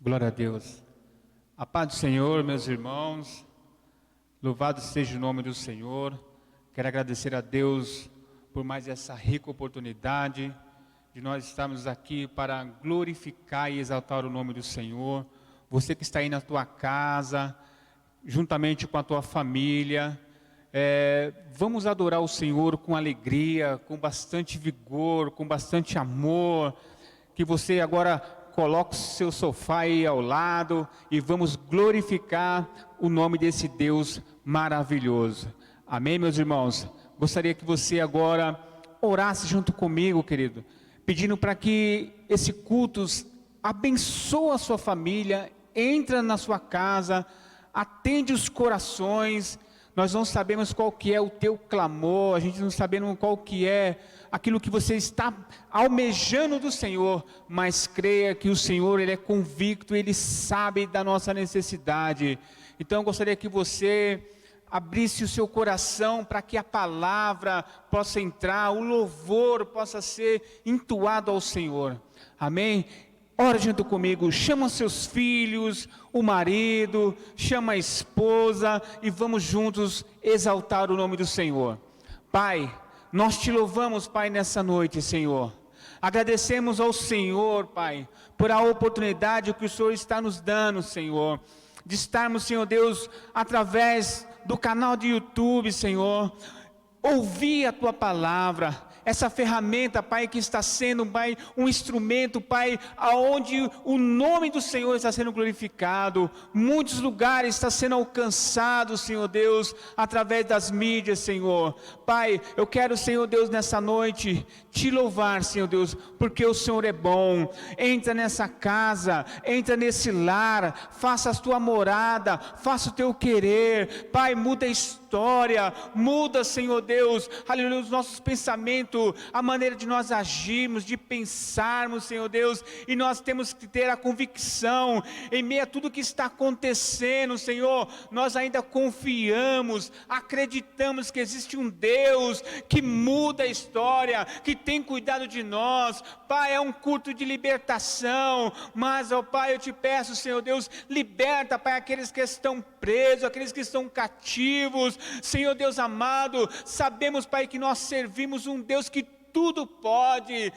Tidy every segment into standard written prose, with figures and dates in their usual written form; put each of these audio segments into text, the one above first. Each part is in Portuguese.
Glória a Deus. A paz do Senhor, meus irmãos. Louvado seja o nome do Senhor. Quero agradecer a Deus por mais essa rica oportunidade de nós estarmos aqui para glorificar e exaltar o nome do Senhor. Você que está aí na tua casa, juntamente com a tua família, vamos adorar o Senhor com alegria, com bastante vigor, com bastante amor. Que você agora coloque o seu sofá aí ao lado e vamos glorificar o nome desse Deus maravilhoso. Amém, meus irmãos? Gostaria que você agora orasse junto comigo, querido, pedindo para que esse culto abençoe a sua família, entra na sua casa, atende os corações. Nós não sabemos qual que é o teu clamor, a gente não sabemos qual que é aquilo que você está almejando do Senhor, mas creia que o Senhor, Ele é convicto, Ele sabe da nossa necessidade. Então eu gostaria que você abrisse o seu coração para que a palavra possa entrar, o louvor possa ser entoado ao Senhor. Amém? Ora junto comigo, chama seus filhos, o marido, chama a esposa e vamos juntos exaltar o nome do Senhor. Pai, nós te louvamos, Pai, nessa noite, Senhor. Agradecemos ao Senhor, Pai, por a oportunidade que o Senhor está nos dando, Senhor, de estarmos, Senhor Deus, através do canal de YouTube, Senhor, ouvir a Tua palavra. Essa ferramenta, Pai, que está sendo, Pai, um instrumento, Pai, aonde o nome do Senhor está sendo glorificado. Muitos lugares está sendo alcançado, Senhor Deus, através das mídias, Senhor. Pai, eu quero, Senhor Deus, nessa noite, te louvar, Senhor Deus, porque o Senhor é bom. Entra nessa casa, entra nesse lar, faça a tua morada, faça o teu querer. Pai, muda a história, muda, Senhor Deus, aleluia, os nossos pensamentos, a maneira de nós agirmos, de pensarmos, Senhor Deus, e nós temos que ter a convicção, em meio a tudo que está acontecendo, Senhor, nós ainda confiamos, acreditamos que existe um Deus que muda a história, que tem cuidado de nós. Pai, é um culto de libertação, mas, ó Pai, eu te peço, Senhor Deus, liberta, Pai, aqueles que estão presos, aqueles que estão cativos, Senhor Deus amado, sabemos, Pai, que nós servimos um Deus que tudo pode,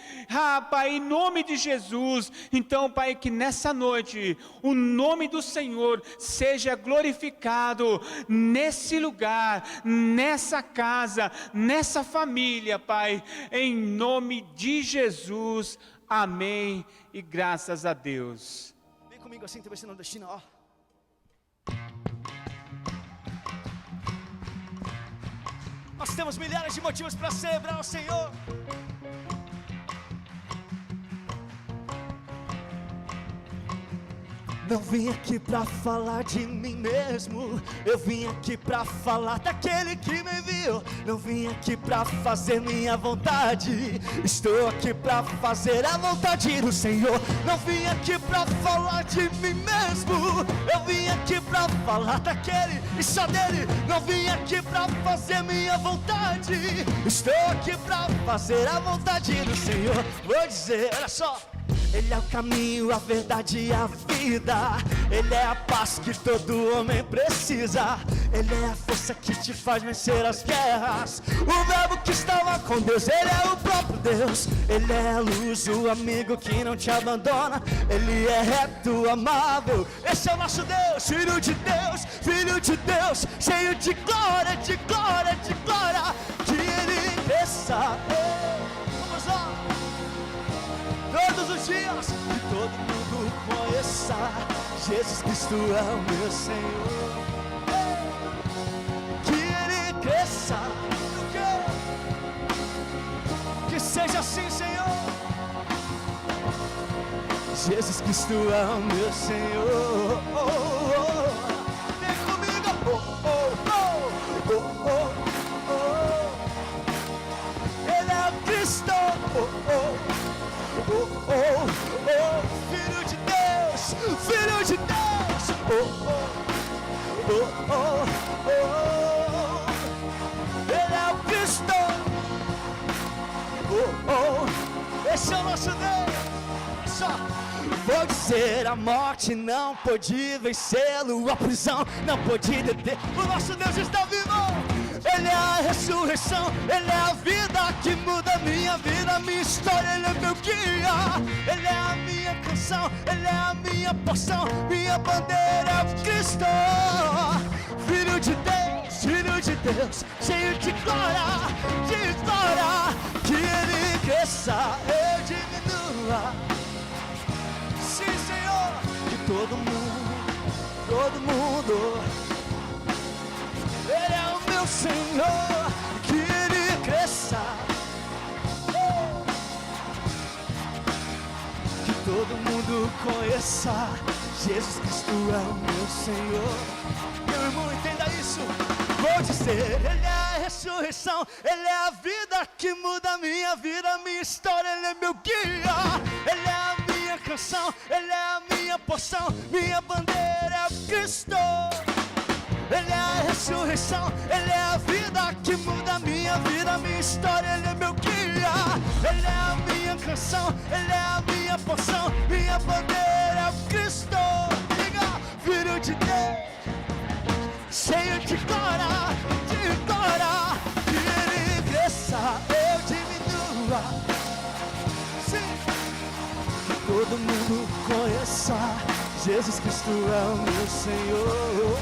Pai, em nome de Jesus. Então, Pai, que nessa noite o nome do Senhor seja glorificado nesse lugar, nessa casa, nessa família, Pai, em nome de Jesus, amém e graças a Deus. Vem comigo assim, talvez você não destina, ó. Nós temos milhares de motivos para celebrar o Senhor. Não vim aqui pra falar de mim mesmo, eu vim aqui pra falar daquele que me enviou. Não vim aqui pra fazer minha vontade, estou aqui pra fazer a vontade do Senhor. Não vim aqui pra falar de mim mesmo, eu vim aqui pra falar daquele e só dele. Não vim aqui pra fazer minha vontade, estou aqui pra fazer a vontade do Senhor. Vou dizer, olha só. Ele é o caminho, a verdade e a vida. Ele é a paz que todo homem precisa. Ele é a força que te faz vencer as guerras. O verbo que estava com Deus, Ele é o próprio Deus. Ele é a luz, o amigo que não te abandona. Ele é reto, amável. Esse é o nosso Deus, Filho de Deus, Filho de Deus, cheio de glória, de glória, de glória. Que Ele cresça. Vamos lá. Todos os dias, que todo mundo conheça, Jesus Cristo é o meu Senhor. Que Ele cresça, que seja assim, Senhor. Jesus Cristo é o meu Senhor. Vem comigo, Ele é o Cristo. Filho de Deus, Filho de Deus. Ele é o Cristo. Esse é o nosso Deus. Só Vou dizer, a morte não pôde vencê-lo, a prisão não pôde deter. O nosso Deus está vivo. Ele é a ressurreição, Ele é a vida que muda minha vida, minha história. Ele é meu guia, Ele é a minha canção, Ele é a minha porção, minha bandeira é Cristo. Filho de Deus, cheio de glória, que Ele cresça, eu diminua. Sim, Senhor, que todo mundo, Ele é o meu Senhor, que Ele cresça. Que todo mundo conheça, Jesus Cristo é o meu Senhor. Meu irmão, entenda isso. Vou dizer, Ele é a ressurreição, Ele é a vida que muda minha vida, minha história. Ele é meu guia, Ele é a minha canção, Ele é a minha porção, minha bandeira é Cristo. Ele é a ressurreição, Ele é a vida que muda minha vida, minha história. Ele é meu guia, Ele é a minha canção, Ele é a minha porção, minha bandeira é Cristo. Diga, Filho de Deus, cheio de glória, que Ele cresça, eu diminua. Sim, que todo mundo conheça, Jesus Cristo é o meu Senhor.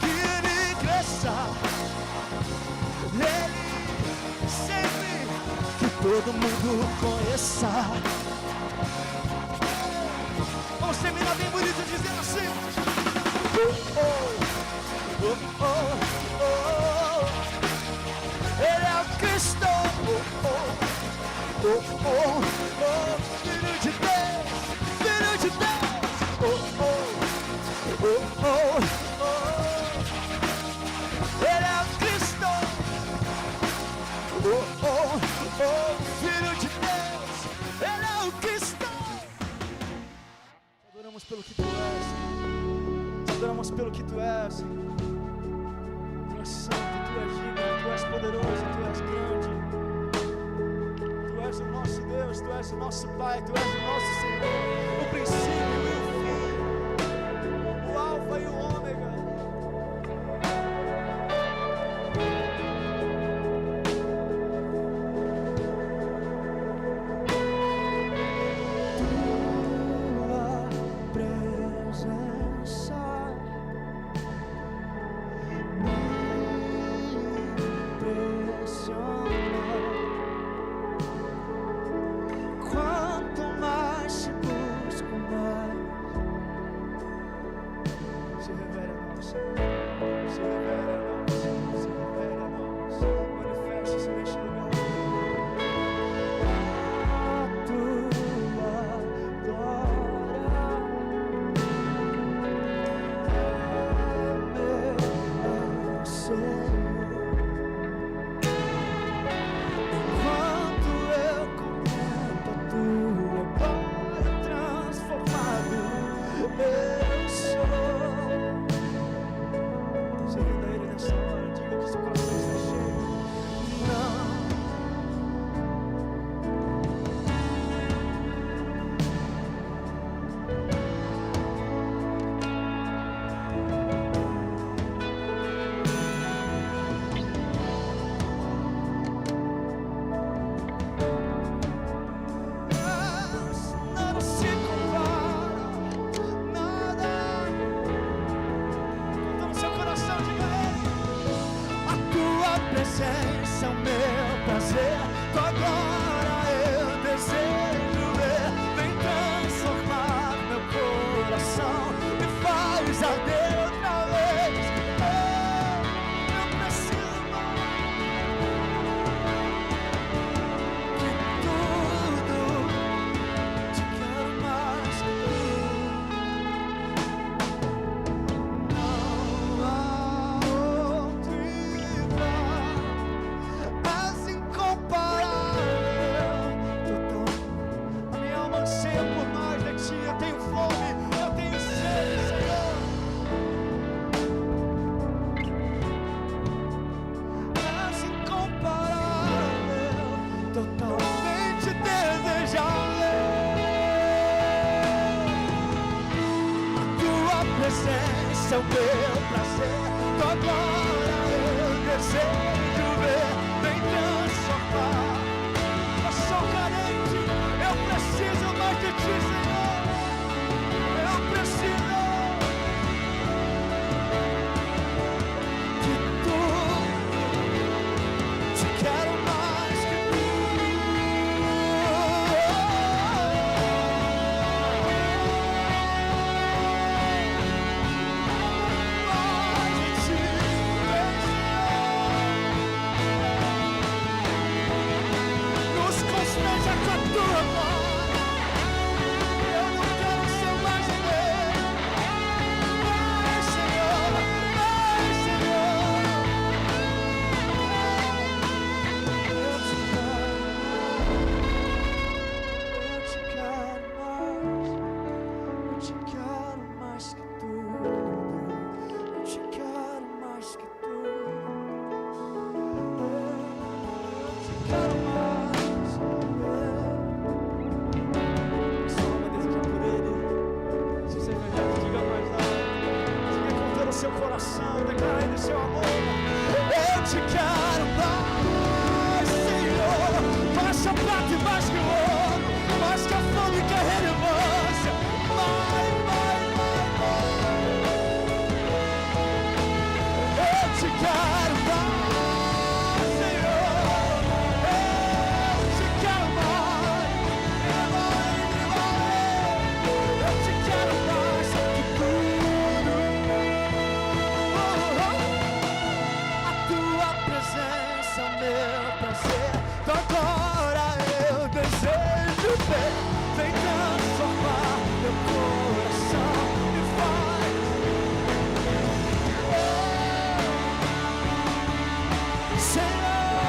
Que Ele cresça, Ele sempre, que todo mundo conheça. Vamos terminar bem bonito dizendo assim. Ele é o Cristo. Filho de Deus, Filho de Deus. Ele é o Cristo. Filho de Deus, Ele é o Cristo. Te adoramos pelo que Tu és. Te adoramos pelo que Tu és. Tu és santo, Tu és digno, Tu és poderoso, Tu és grande. Tu és o nosso Deus, Tu és o nosso Pai, Tu és o nosso Senhor, o princípio e o fim, o alfa e o ômega. Quanto mais te busco, mais presença é o meu prazer. Tua glória eu desejo ver. Vem transformar. Eu sou carente, eu preciso mais de ti, Senhor. Eu preciso de tudo. Te quero mais que tudo. Mais de ti, nos constrange com a tua glória. Eu não quero ser mais ninguém. Vai, Senhor, vai, Senhor. Eu te quero mais que tudo. Eu te quero mais que tudo. Eu te quero mais. Só vai desejar por Ele. Se você é verdade, diga mais alto. Diga com todo o seu coração, declara Ele seu amor. Eu te quero mais, Senhor. Mais que a prata e mais que o ouro. Mais que a fome que a relevância. Mais. Eu te quero mais, Senhor. Eu te quero mais. Eu te quero mais que tudo. A tua presença é o meu prazer. Tua glória eu desejo ver. Vem transformar meu coração e faz. Senhor,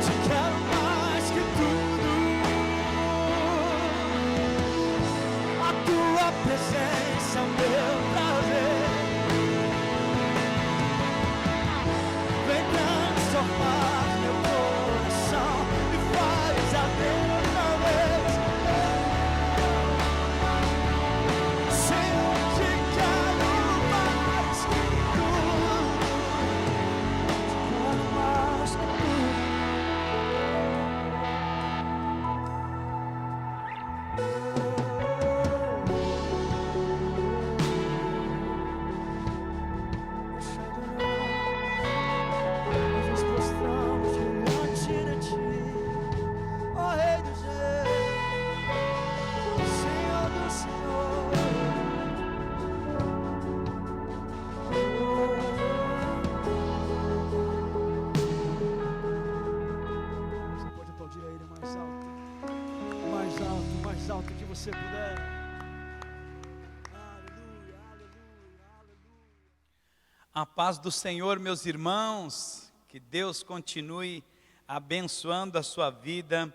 te quero mais que tudo. A tua presença é o meu prazer. Vem transformar meu coração e faz a mesma vez. Senhor, te quero mais que tudo. Te quero mais que tudo. Nós nos prostramos diante de ti, ó Rei dos Reis, Senhor dos Senhores. Você pode aplaudir a Ele mais alto que você puder. Aleluia, aleluia, aleluia. A paz do Senhor, meus irmãos, que Deus continue abençoando a sua vida,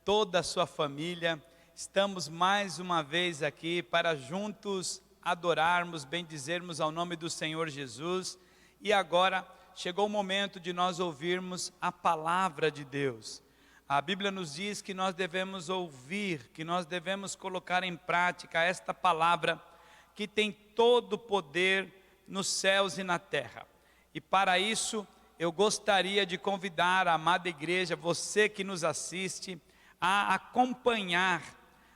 toda a sua família. Estamos mais uma vez aqui para juntos adorarmos, bendizermos ao nome do Senhor Jesus. E agora chegou o momento de nós ouvirmos a palavra de Deus. A Bíblia nos diz que nós devemos ouvir, que nós devemos colocar em prática esta palavra que tem todo o poder nos céus e na terra. E para isso eu gostaria de convidar a amada igreja, você que nos assiste, a acompanhar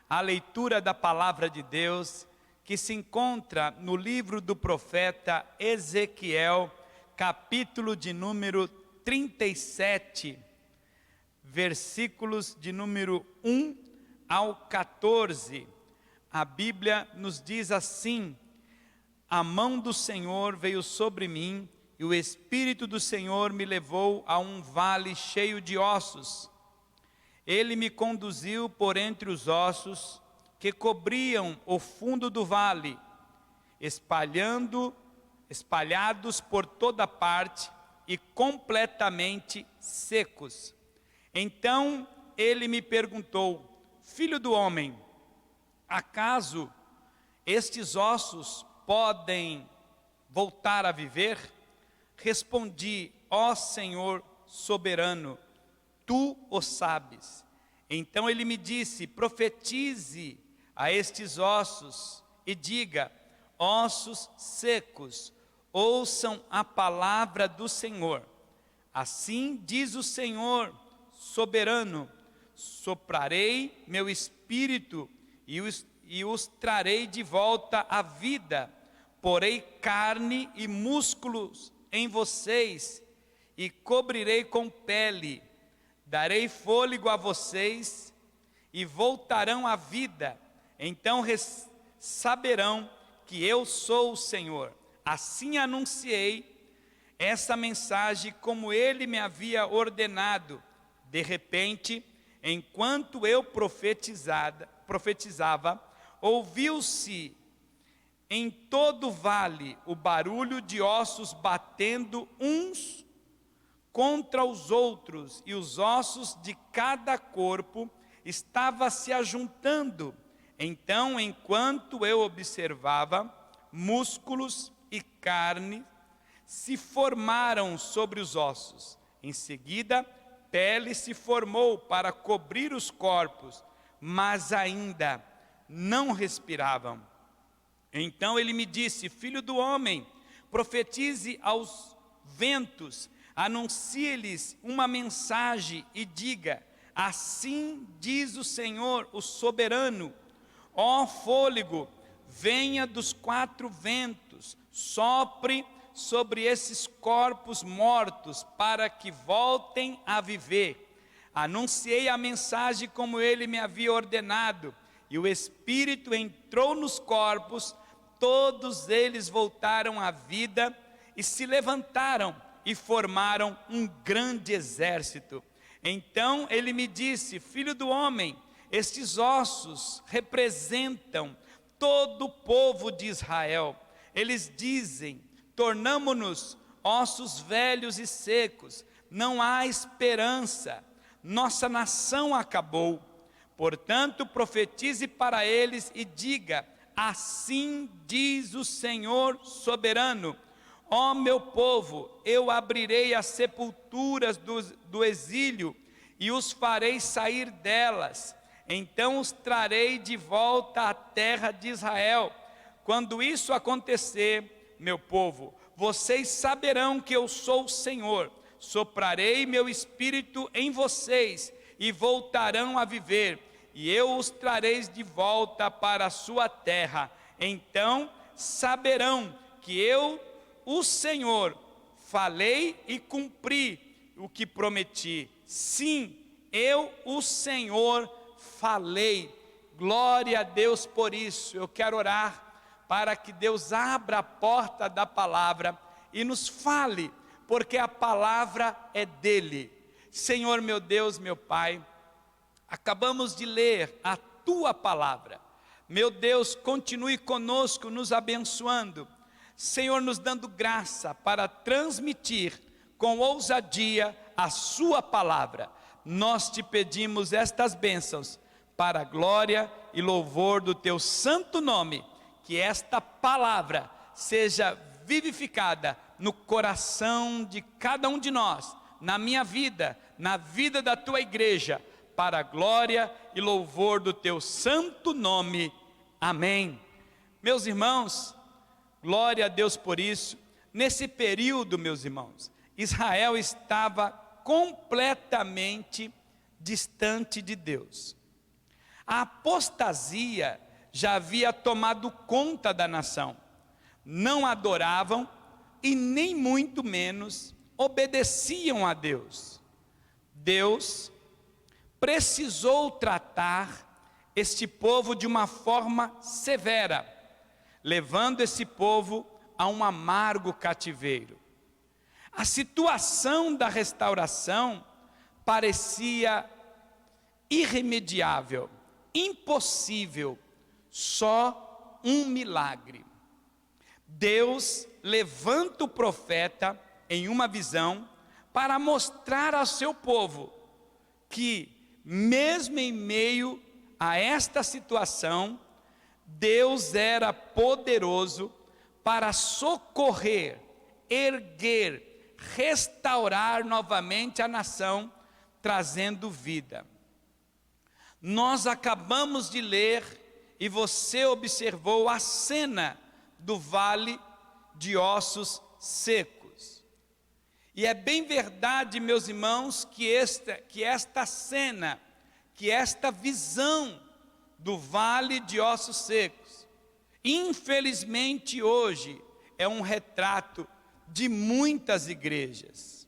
a leitura da palavra de Deus, que se encontra no livro do profeta Ezequiel, capítulo de número 37, versículos de número 1 ao 14. A Bíblia nos diz assim: a mão do Senhor veio sobre mim, e o Espírito do Senhor me levou a um vale cheio de ossos. Ele me conduziu por entre os ossos que cobriam o fundo do vale, espalhados por toda parte e completamente secos. Então ele me perguntou: filho do homem, acaso estes ossos podem voltar a viver? Respondi: ó Senhor soberano, tu o sabes. Então ele me disse: profetize a estes ossos e diga: ossos secos, ouçam a palavra do Senhor. Assim diz o Senhor soberano: soprarei meu espírito e os trarei de volta à vida. Porei carne e músculos em vocês e cobrirei com pele. Darei fôlego a vocês e voltarão à vida. Então saberão que eu sou o Senhor. Assim anunciei essa mensagem como ele me havia ordenado. De repente, enquanto eu profetizava, ouviu-se em todo o vale o barulho de ossos batendo uns contra os outros, e os ossos de cada corpo estavam se ajuntando. Então, enquanto eu observava, músculos e carne se formaram sobre os ossos. Em seguida, pele se formou para cobrir os corpos, mas ainda não respiravam. Então ele me disse: filho do homem, profetize aos ventos, anuncie-lhes uma mensagem e diga: assim diz o Senhor, o soberano, ó fôlego, venha dos quatro ventos, sopre sobre esses corpos mortos, para que voltem a viver. Anunciei a mensagem como ele me havia ordenado, e o Espírito entrou nos corpos, todos eles voltaram à vida e se levantaram e formaram um grande exército. Então ele me disse: filho do homem, estes ossos representam todo o povo de Israel. Eles dizem: tornamo-nos ossos velhos e secos, não há esperança, nossa nação acabou. Portanto, profetize para eles e diga: assim diz o Senhor soberano, ó meu povo, eu abrirei as sepulturas do exílio e os farei sair delas, então os trarei de volta à terra de Israel. Quando isso acontecer, meu povo, vocês saberão que eu sou o Senhor. Soprarei meu espírito em vocês e voltarão a viver, e eu os trarei de volta para a sua terra. Então saberão que eu, o Senhor, falei e cumpri o que prometi. Sim, eu, o Senhor, falei. Glória a Deus por isso. Eu quero orar para que Deus abra a porta da palavra e nos fale, porque a palavra é dele. Senhor meu Deus, meu Pai, acabamos de ler a tua palavra. Meu Deus, continue conosco, nos abençoando. Senhor, nos dando graça para transmitir com ousadia a sua palavra. Nós te pedimos estas bênçãos para a glória e louvor do teu santo nome. Que esta palavra seja vivificada no coração de cada um de nós, na minha vida, na vida da tua igreja, para a glória e louvor do teu santo nome. Amém. Meus irmãos, glória a Deus por isso. Nesse período, meus irmãos, Israel estava completamente distante de Deus. A apostasia já havia tomado conta da nação. Não adoravam e nem muito menos obedeciam a Deus. Deus precisou tratar este povo de uma forma severa, levando esse povo a um amargo cativeiro. A situação da restauração parecia irremediável, impossível, só um milagre. Deus levanta o profeta em uma visão para mostrar ao seu povo que, mesmo em meio a esta situação, Deus era poderoso para socorrer, erguer, restaurar novamente a nação, trazendo vida. Nós acabamos de ler e você observou a cena do vale de ossos secos. E é bem verdade, meus irmãos, que esta cena, que esta visão do vale de ossos secos, infelizmente hoje é um retrato de muitas igrejas.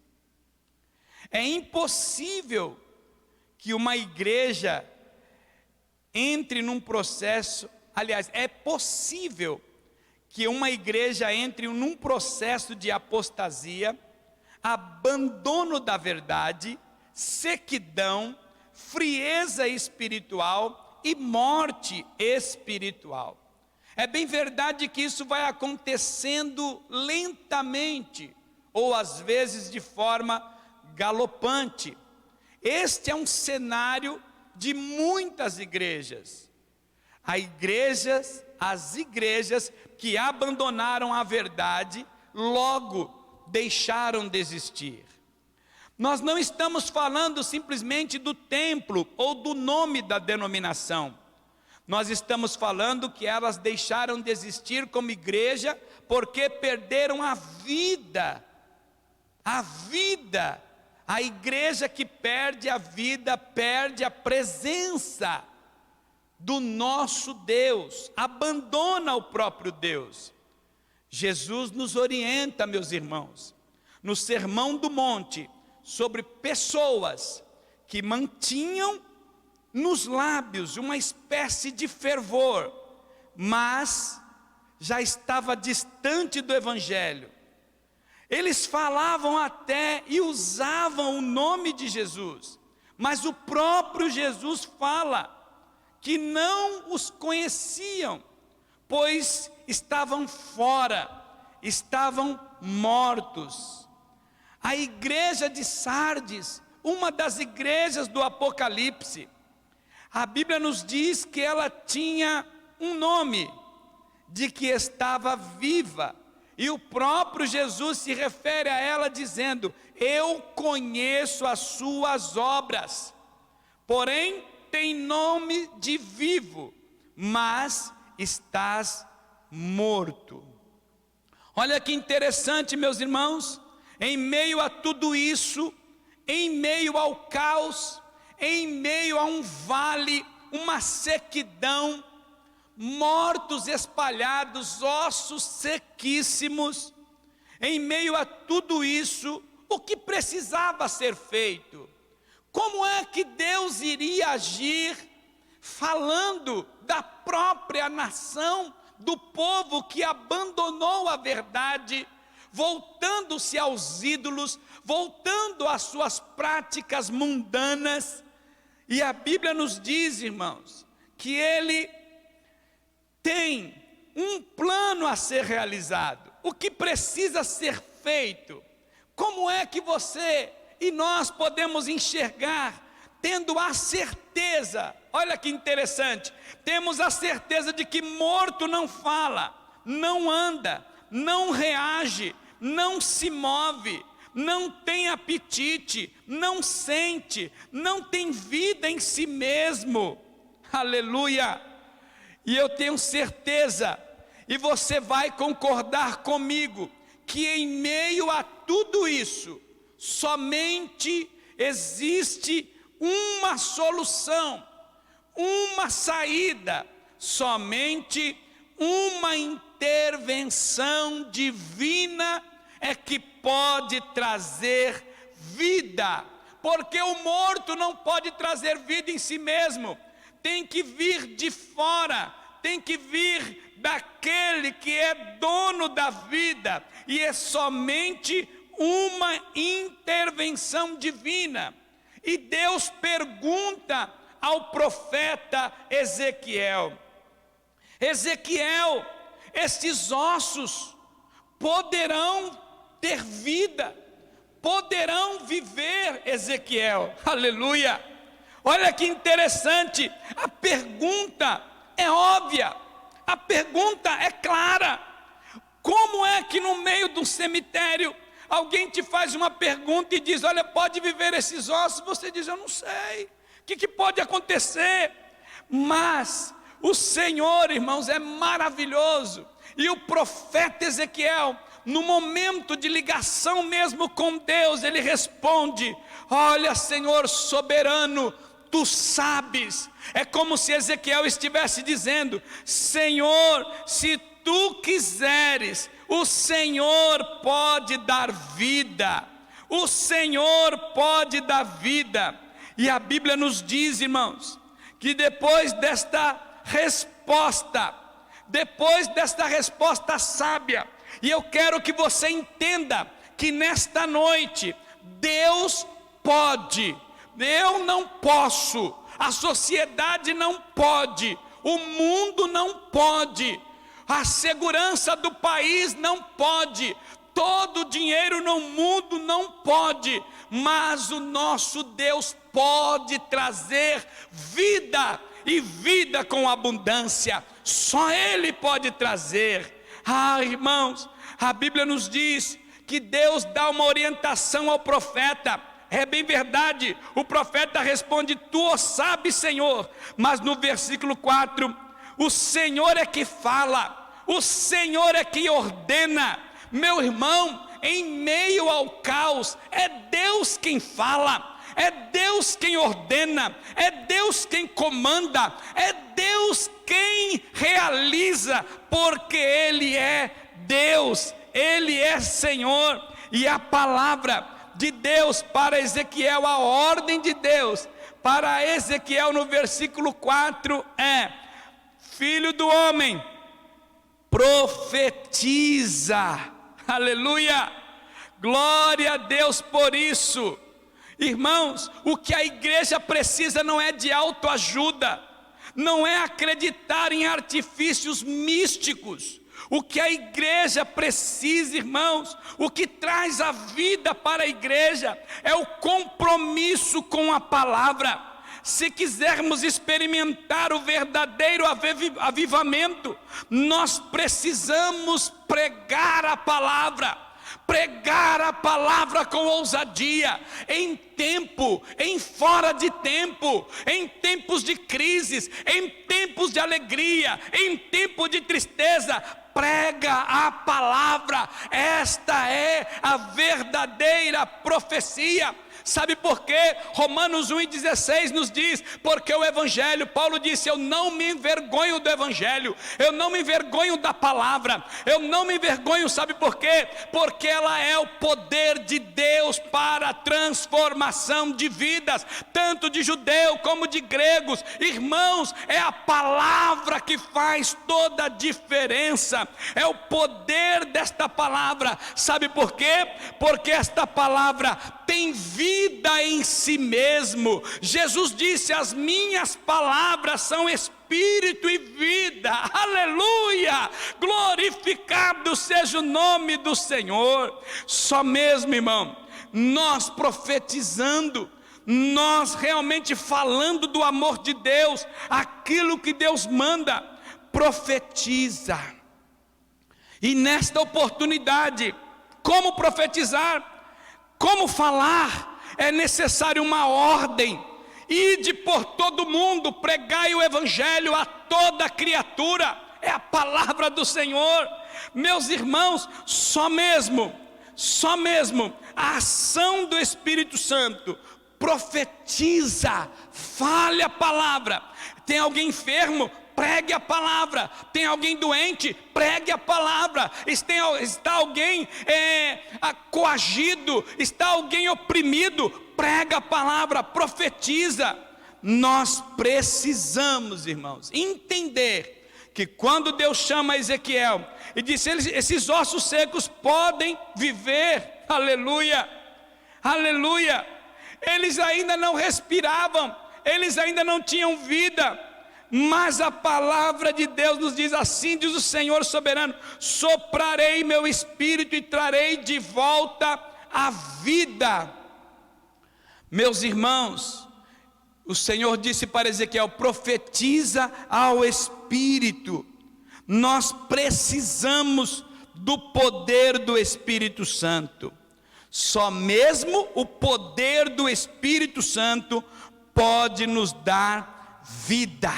É impossível que uma igreja entre num processo, aliás, é possível que uma igreja entre num processo de apostasia, abandono da verdade, sequidão, frieza espiritual e morte espiritual. É bem verdade que isso vai acontecendo lentamente, ou às vezes de forma galopante. Este é um cenário de muitas igrejas. As igrejas que abandonaram a verdade, logo deixaram de existir. Nós não estamos falando simplesmente do templo ou do nome da denominação. Nós estamos falando que elas deixaram de existir como igreja porque perderam a vida. A vida. A igreja que perde a vida, perde a presença do nosso Deus, abandona o próprio Deus. Jesus nos orienta, meus irmãos, no Sermão do Monte, sobre pessoas que mantinham nos lábios uma espécie de fervor, mas já estava distante do Evangelho. Eles falavam até e usavam o nome de Jesus, mas o próprio Jesus fala que não os conheciam, pois estavam fora, estavam mortos. A igreja de Sardes, uma das igrejas do Apocalipse, a Bíblia nos diz que ela tinha um nome, de que estava viva, e o próprio Jesus se refere a ela dizendo: eu conheço as suas obras, porém tem nome de vivo, mas estás morto. Olha que interessante, meus irmãos, em meio a tudo isso, em meio ao caos, em meio a um vale, uma sequidão, mortos espalhados, ossos sequíssimos, em meio a tudo isso, o que precisava ser feito? Como é que Deus iria agir, falando da própria nação, do povo que abandonou a verdade, voltando-se aos ídolos, voltando às suas práticas mundanas? E a Bíblia nos diz, irmãos, que Ele tem um plano a ser realizado. O que precisa ser feito? Como é que você e nós podemos enxergar, tendo a certeza, olha que interessante, temos a certeza de que morto não fala, não anda, não reage, não se move, não tem apetite, não sente, não tem vida em si mesmo. Aleluia! E eu tenho certeza, e você vai concordar comigo, que em meio a tudo isso, somente existe uma solução, uma saída, somente uma intervenção divina é que pode trazer vida, porque o morto não pode trazer vida em si mesmo, tem que vir de fora, tem que vir daquele que é dono da vida, e é somente uma intervenção divina. E Deus pergunta ao profeta Ezequiel: Ezequiel, estes ossos poderão ter vida, poderão viver, Ezequiel? Aleluia! Olha que interessante, a pergunta é óbvia, a pergunta é clara. Como é que no meio do cemitério alguém te faz uma pergunta e diz: olha, pode viver esses ossos? Você diz: eu não sei, o que pode acontecer? Mas O Senhor, irmãos, é maravilhoso. E o profeta Ezequiel, no momento de ligação mesmo com Deus, ele responde: olha, Senhor soberano, tu sabes. É como se Ezequiel estivesse dizendo: Senhor, se tu quiseres, o Senhor pode dar vida. O Senhor pode dar vida. E a Bíblia nos diz, irmãos, que depois desta resposta sábia, e eu quero que você entenda que nesta noite Deus pode, eu não posso, a sociedade não pode, o mundo não pode, a segurança do país não pode, todo o dinheiro no mundo não pode, mas o nosso Deus pode trazer vida, e vida com abundância. Só Ele pode trazer. Irmãos, a Bíblia nos diz que Deus dá uma orientação ao profeta. É bem verdade, o profeta responde: tu o sabes, Senhor. Mas no versículo 4, o Senhor é que fala, o Senhor é que ordena. Meu irmão, em meio ao caos, é Deus quem fala, é Deus quem ordena, é Deus quem comanda, é Deus quem realiza, porque Ele é Deus, Ele é Senhor. E a palavra de Deus para Ezequiel, a ordem de Deus para Ezequiel no versículo 4 é: filho do homem, profetiza. Aleluia, glória a Deus por isso. Irmãos, o que a igreja precisa não é de autoajuda, não é acreditar em artifícios místicos. O que a igreja precisa, irmãos, o que traz a vida para a igreja é o compromisso com a palavra. Se quisermos experimentar o verdadeiro avivamento, nós precisamos pregar a palavra com ousadia, em tempo, em fora de tempo, em tempos de crises, em tempos de alegria, em tempo de tristeza. Prega a palavra, esta é a verdadeira profecia. Sabe por quê? Romanos 1,16 nos diz: porque o Evangelho, Paulo disse: eu não me envergonho do Evangelho, eu não me envergonho da palavra, eu não me envergonho, sabe por quê? Porque ela é o poder de Deus para a transformação de vidas, tanto de judeu como de gregos. Irmãos, é a palavra que faz toda a diferença, é o poder desta palavra. Sabe por quê? Porque esta palavra tem vida em si mesmo. Jesus disse: as minhas palavras são espírito e vida. Aleluia, glorificado seja o nome do Senhor. Só mesmo, irmão, nós profetizando, nós realmente falando do amor de Deus, aquilo que Deus manda, profetiza. E nesta oportunidade, como profetizar, como falar, é necessário uma ordem: ide por todo mundo, pregai o Evangelho a toda criatura. É a palavra do Senhor. Meus irmãos, só mesmo a ação do Espírito Santo. Profetiza, fale a palavra. Tem alguém enfermo? Pregue a palavra. Tem alguém doente? Pregue a palavra. Está alguém coagido? Está alguém oprimido? Prega a palavra, profetiza. Nós precisamos, irmãos, entender que quando Deus chama Ezequiel e disse: esses ossos secos podem viver. Aleluia, aleluia. Eles ainda não respiravam, eles ainda não tinham vida, mas a palavra de Deus nos diz: assim diz o Senhor soberano: soprarei meu espírito e trarei de volta a vida. Meus irmãos, o Senhor disse para Ezequiel: profetiza ao Espírito. Nós precisamos do poder do Espírito Santo. Só mesmo o poder do Espírito Santo pode nos dar vida.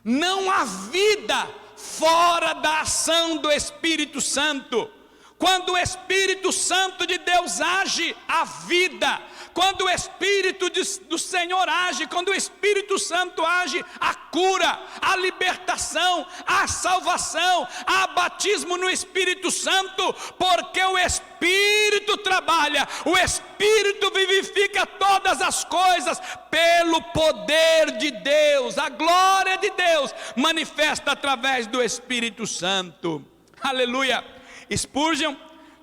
Não há vida fora da ação do Espírito Santo. Quando o Espírito Santo de Deus age, há vida. Quando o Espírito do Senhor age, quando o Espírito Santo age, há cura, há libertação, há salvação, há batismo no Espírito Santo, porque o Espírito trabalha, o Espírito vivifica todas as coisas pelo poder de Deus. A glória de Deus manifesta através do Espírito Santo. Aleluia. Spurgeon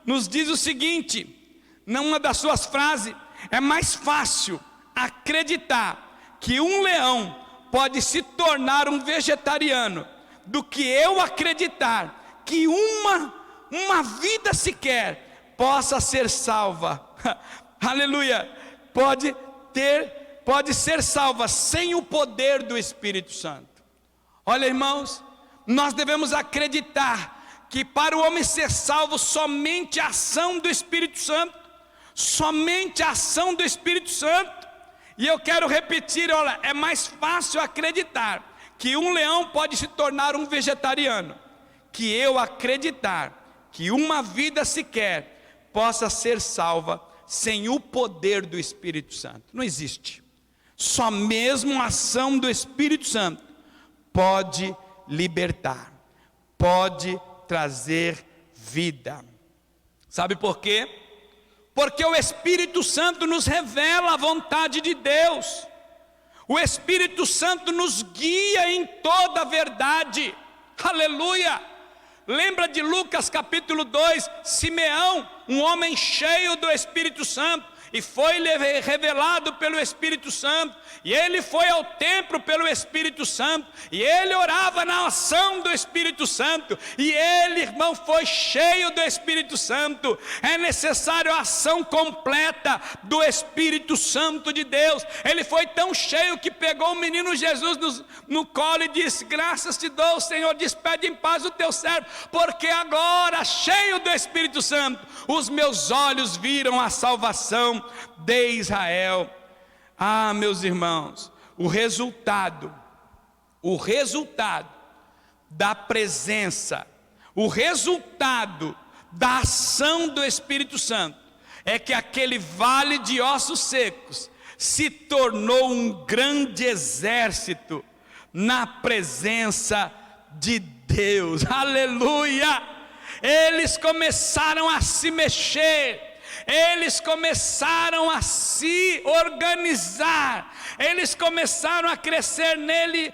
nos diz o seguinte, numa das suas frases: é mais fácil acreditar que um leão pode se tornar um vegetariano do que eu acreditar que uma vida sequer possa ser salva. Aleluia. Pode ser salva sem o poder do Espírito Santo. Olha, irmãos, nós devemos acreditar que para o homem ser salvo, somente a ação do Espírito Santo, somente a ação do Espírito Santo. E eu quero repetir, olha, é mais fácil acreditar que um leão pode se tornar um vegetariano, que eu acreditar que uma vida sequer possa ser salva sem o poder do Espírito Santo. Não existe. Só mesmo a ação do Espírito Santo pode libertar, pode trazer vida. Sabe por quê? Porque o Espírito Santo nos revela a vontade de Deus. O Espírito Santo nos guia em toda a verdade. Aleluia! Lembra de Lucas capítulo 2, Simeão, um homem cheio do Espírito Santo, e foi revelado pelo Espírito Santo, e ele foi ao templo pelo Espírito Santo, e ele orava na ação do Espírito Santo, e ele, irmão, foi cheio do Espírito Santo. É necessário a ação completa do Espírito Santo de Deus. Ele foi tão cheio que pegou o menino Jesus no colo e disse: graças te dou, Senhor, despede em paz o teu servo, porque agora, cheio do Espírito Santo, os meus olhos viram a salvação de Israel. Ah, meus irmãos, o resultado da presença, o resultado da ação do Espírito Santo é que aquele vale de ossos secos se tornou um grande exército na presença de Deus. Aleluia! Eles começaram a se mexer, eles começaram a se organizar, eles começaram a crescer nele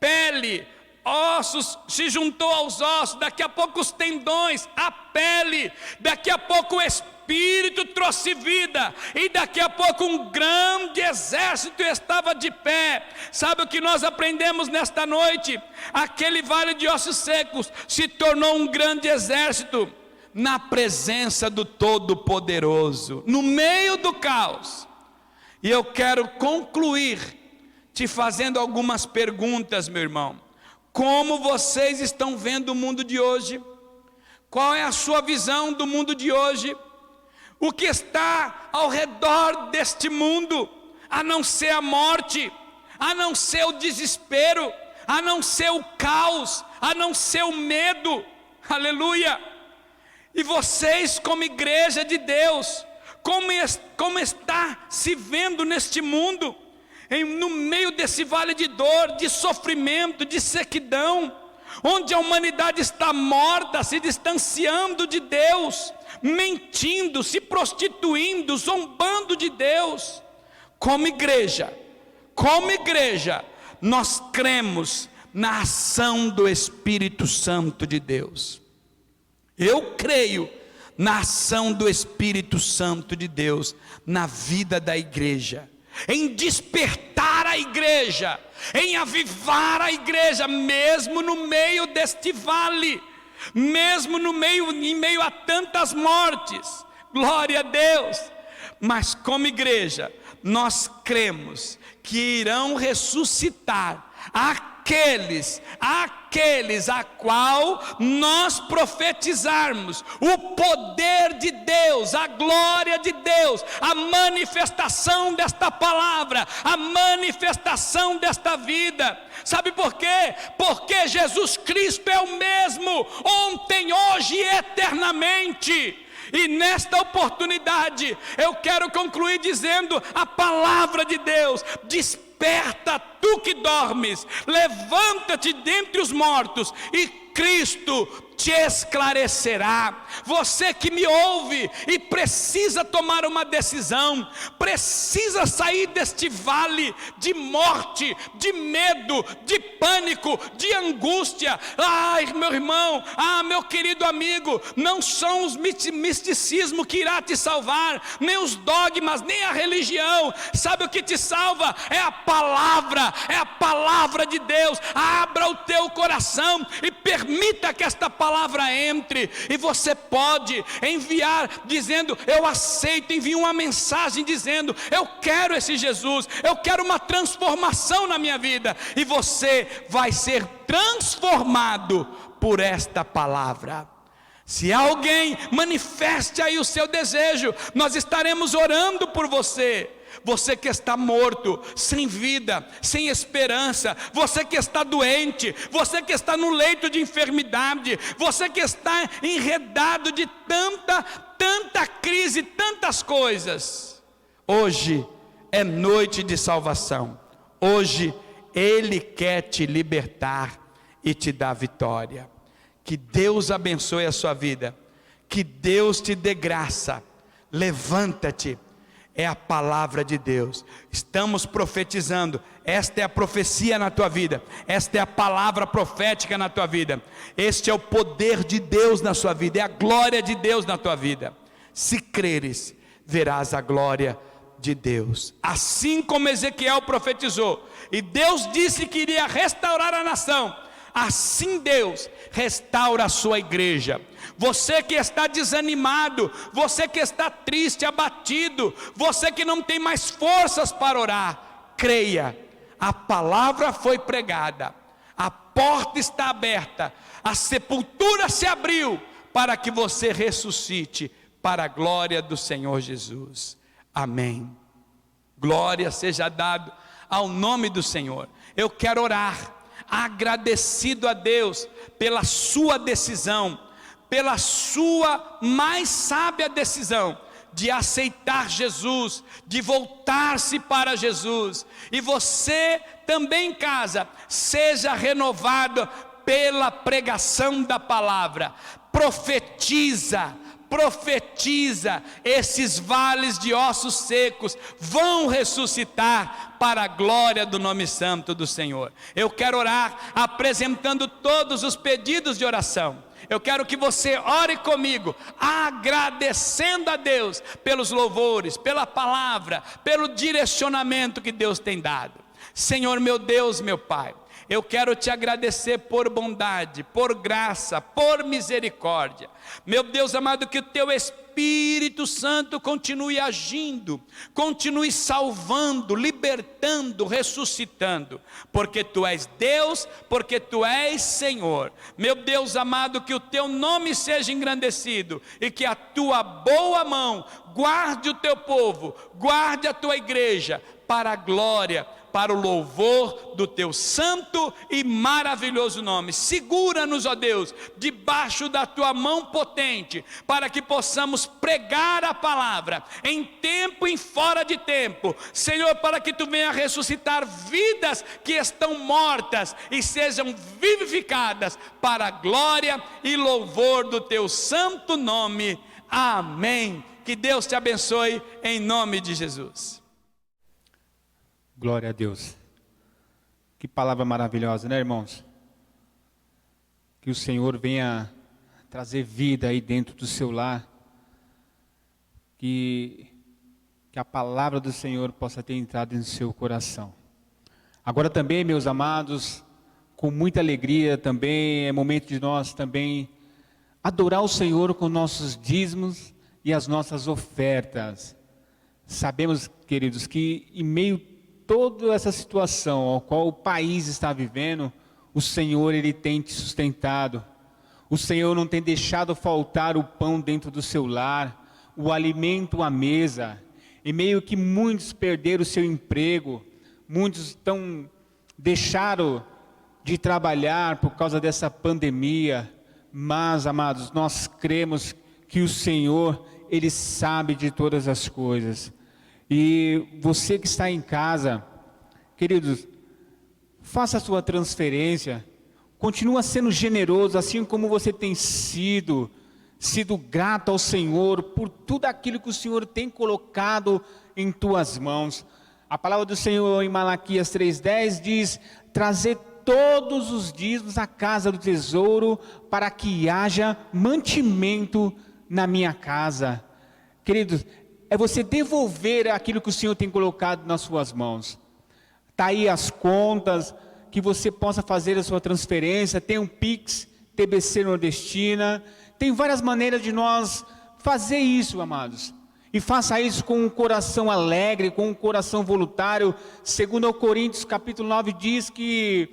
pele, ossos, se juntou aos ossos, daqui a pouco os tendões, a pele, daqui a pouco o Espírito trouxe vida, e daqui a pouco um grande exército estava de pé. Sabe o que nós aprendemos nesta noite? Aquele vale de ossos secos se tornou um grande exército na presença do Todo-Poderoso, no meio do caos. E eu quero concluir te fazendo algumas perguntas, meu irmão. Como vocês estão vendo o mundo de hoje? Qual é a sua visão do mundo de hoje? O que está ao redor deste mundo, a não ser a morte, a não ser o desespero, a não ser o caos, a não ser o medo? Aleluia! E vocês, como igreja de Deus, como está se vendo neste mundo, no meio desse vale de dor, de sofrimento, de sequidão, onde a humanidade está morta, se distanciando de Deus, mentindo, se prostituindo, zombando de Deus? Como igreja, nós cremos na ação do Espírito Santo de Deus. Eu creio na ação do Espírito Santo de Deus na vida da igreja, em despertar a igreja, em avivar a igreja, mesmo no meio deste vale, mesmo em meio a tantas mortes. Glória a Deus! Mas como igreja, nós cremos que irão ressuscitar aqueles a qual nós profetizarmos o poder de Deus, a glória de Deus, a manifestação desta palavra, a manifestação desta vida. Sabe por quê? Porque Jesus Cristo é o mesmo, ontem, hoje e eternamente. E nesta oportunidade, eu quero concluir dizendo a palavra de Deus: desperta tu que dormes, levanta-te dentre os mortos, e Cristo te esclarecerá. Você que me ouve e precisa tomar uma decisão, precisa sair deste vale de morte, de medo, de pânico, de angústia. Ai, meu irmão, meu querido amigo, não são os misticismos que irá te salvar, nem os dogmas, nem a religião. Sabe o que te salva? É a palavra de Deus. Abra o teu coração e permita que esta palavra entre, e você pode enviar dizendo: eu aceito. Envie uma mensagem dizendo: eu quero esse Jesus, eu quero uma transformação na minha vida, e você vai ser transformado por esta palavra. Se alguém manifeste aí o seu desejo, nós estaremos orando por você. Você que está morto, sem vida, sem esperança, você que está doente, você que está no leito de enfermidade, você que está enredado de tanta crise, tantas coisas, hoje é noite de salvação. Hoje Ele quer te libertar e te dar vitória. Que Deus abençoe a sua vida, que Deus te dê graça. Levanta-te. É a palavra de Deus. Estamos profetizando. Esta é a profecia na tua vida. Esta é a palavra profética na tua vida. Este é o poder de Deus na sua vida. É a glória de Deus na tua vida. Se creres, verás a glória de Deus. Assim como Ezequiel profetizou, e Deus disse que iria restaurar a nação, assim Deus restaura a sua igreja. Você que está desanimado, você que está triste, abatido, você que não tem mais forças para orar, creia, a palavra foi pregada, a porta está aberta, a sepultura se abriu, para que você ressuscite, para a glória do Senhor Jesus. Amém. Glória seja dado ao nome do Senhor. Eu quero orar, agradecido a Deus pela sua decisão, pela sua mais sábia decisão de aceitar Jesus, de voltar-se para Jesus. E você também em casa, seja renovado pela pregação da palavra. Profetiza, esses vales de ossos secos vão ressuscitar para a glória do nome santo do Senhor. Eu quero orar apresentando todos os pedidos de oração. Eu quero que você ore comigo, agradecendo a Deus pelos louvores, pela palavra, pelo direcionamento que Deus tem dado. Senhor meu Deus, meu Pai, eu quero te agradecer por bondade, por graça, por misericórdia. Meu Deus amado, que o teu Espírito Santo continue agindo, continue salvando, libertando, ressuscitando, porque tu és Deus, porque tu és Senhor. Meu Deus amado, que o teu nome seja engrandecido e que a tua boa mão guarde o teu povo, guarde a tua igreja para a glória, para o louvor do teu santo e maravilhoso nome. Segura-nos, ó Deus, debaixo da tua mão potente, para que possamos pregar a palavra, em tempo e fora de tempo. Senhor, para que tu venha ressuscitar vidas que estão mortas e sejam vivificadas, para a glória e louvor do teu santo nome. Amém. Que Deus te abençoe, em nome de Jesus. Glória a Deus. Que palavra maravilhosa, né, irmãos? Que o Senhor venha trazer vida aí dentro do seu lar. Que a palavra do Senhor possa ter entrado em seu coração. Agora também, meus amados, com muita alegria também, é momento de nós também adorar o Senhor com nossos dízimos e as nossas ofertas. Sabemos, queridos, que em meio toda essa situação a qual o país está vivendo, o Senhor, Ele tem te sustentado. O Senhor não tem deixado faltar o pão dentro do seu lar, o alimento à mesa. E meio que muitos perderam o seu emprego, muitos deixaram de trabalhar por causa dessa pandemia. Mas, amados, nós cremos que o Senhor, Ele sabe de todas as coisas. E você que está em casa, queridos, faça a sua transferência, continua sendo generoso, assim como você tem sido grato ao Senhor, por tudo aquilo que o Senhor tem colocado em tuas mãos. A palavra do Senhor em Malaquias 3,10 diz: trazer todos os dízimos à casa do tesouro, para que haja mantimento na minha casa. Queridos, é você devolver aquilo que o Senhor tem colocado nas suas mãos. Está aí as contas, que você possa fazer a sua transferência. Tem um Pix, TBC Nordestina, tem várias maneiras de nós fazer isso, amados. E faça isso com um coração alegre, com um coração voluntário. Segundo Coríntios capítulo 9 diz que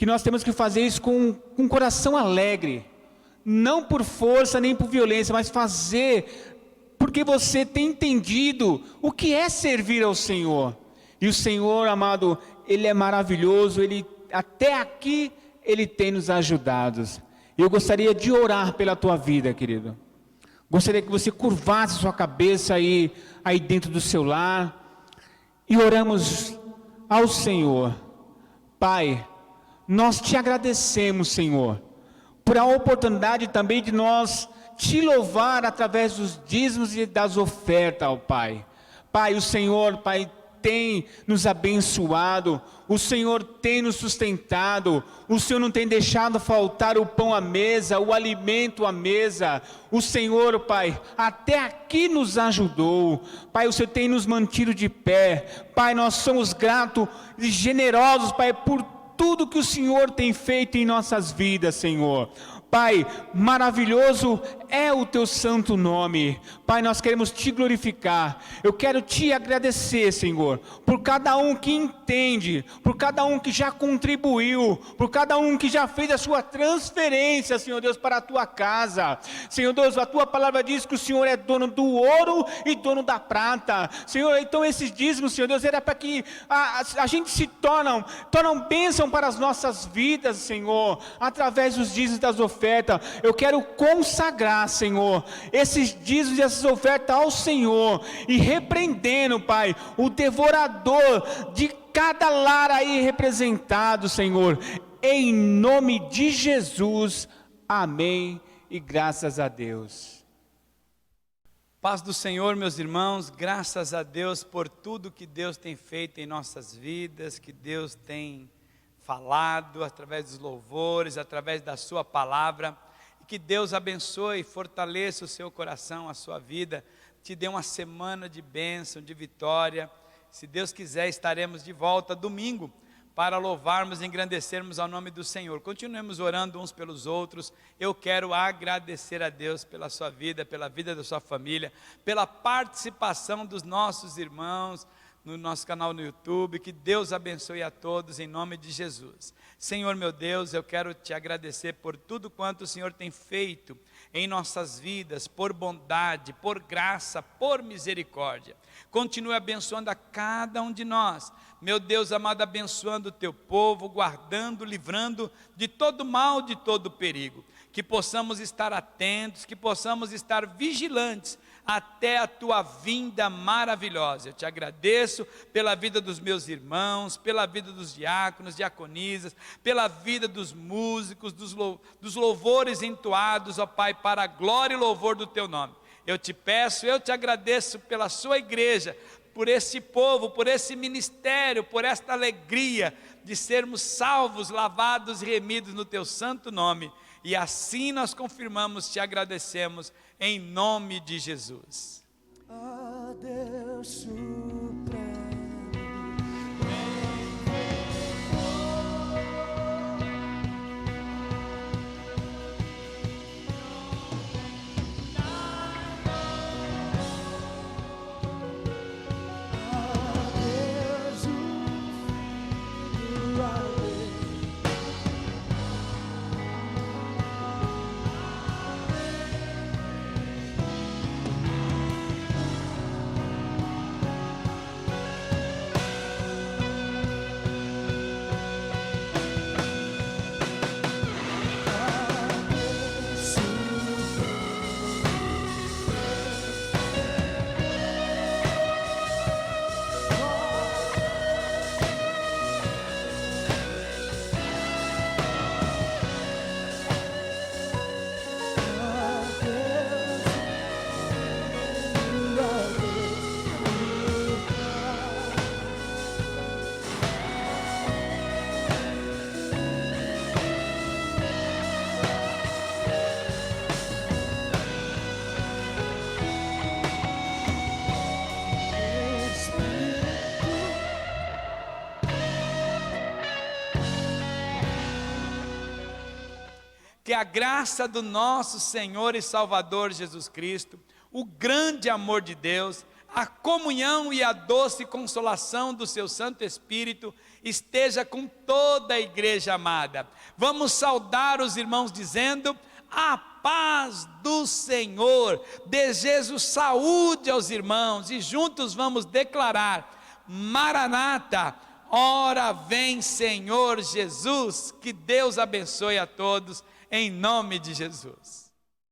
nós temos que fazer isso com um coração alegre. Não por força nem por violência, mas fazer porque você tem entendido o que é servir ao Senhor. E o Senhor, amado, Ele é maravilhoso, Ele até aqui Ele tem nos ajudado. Eu gostaria de orar pela tua vida, querido. Gostaria que você curvasse sua cabeça aí dentro do seu lar e oramos ao Senhor. Pai, nós te agradecemos, Senhor, por a oportunidade também de nós te louvar através dos dízimos e das ofertas, ó Pai. Pai, o Senhor, Pai, tem nos abençoado, o Senhor tem nos sustentado, o Senhor não tem deixado faltar o pão à mesa, o alimento à mesa. O Senhor, Pai, até aqui nos ajudou. Pai, o Senhor tem nos mantido de pé. Pai, nós somos gratos e generosos, Pai, por tudo que o Senhor tem feito em nossas vidas, Senhor. Pai, maravilhoso é o teu santo nome. Pai, nós queremos te glorificar. Eu quero te agradecer, Senhor, por cada um que entende, por cada um que já contribuiu, por cada um que já fez a sua transferência, Senhor Deus, para a tua casa. Senhor Deus, a tua palavra diz que o Senhor é dono do ouro e dono da prata. Senhor, então esses dízimos, Senhor Deus, era para que a gente se tornam bênção para as nossas vidas, Senhor, através dos dízimos das ofertas. Eu quero consagrar, Senhor, esses dízimos e essas ofertas ao Senhor, e repreendendo, Pai, o devorador de cada lar aí representado, Senhor, em nome de Jesus, amém, e graças a Deus. Paz do Senhor, meus irmãos, graças a Deus por tudo que Deus tem feito em nossas vidas, que Deus tem falado através dos louvores, através da sua palavra. E que Deus abençoe e fortaleça o seu coração, a sua vida, te dê uma semana de bênção, de vitória. Se Deus quiser, estaremos de volta domingo para louvarmos e engrandecermos ao nome do Senhor. Continuemos orando uns pelos outros. Eu quero agradecer a Deus pela sua vida, pela vida da sua família, pela participação dos nossos irmãos no nosso canal no YouTube. Que Deus abençoe a todos em nome de Jesus. Senhor meu Deus, eu quero te agradecer por tudo quanto o Senhor tem feito em nossas vidas, por bondade, por graça, por misericórdia. Continue abençoando a cada um de nós, meu Deus amado, abençoando o teu povo, guardando, livrando de todo mal, de todo perigo. Que possamos estar atentos, que possamos estar vigilantes até a tua vinda maravilhosa. Eu te agradeço pela vida dos meus irmãos, pela vida dos diáconos, diaconisas, pela vida dos músicos, dos louvores entoados, ó Pai, para a glória e louvor do teu nome. Eu te peço, eu te agradeço pela sua igreja, por esse povo, por esse ministério, por esta alegria de sermos salvos, lavados e remidos no teu santo nome. E assim nós confirmamos, te agradecemos, em nome de Jesus. A Deus supremo. A Deus que a graça do nosso Senhor e Salvador Jesus Cristo, o grande amor de Deus, a comunhão e a doce consolação do seu Santo Espírito esteja com toda a igreja amada. Vamos saudar os irmãos dizendo: a paz do Senhor. Desejo saúde aos irmãos e juntos vamos declarar: Maranata, ora vem Senhor Jesus. Que Deus abençoe a todos em nome de Jesus.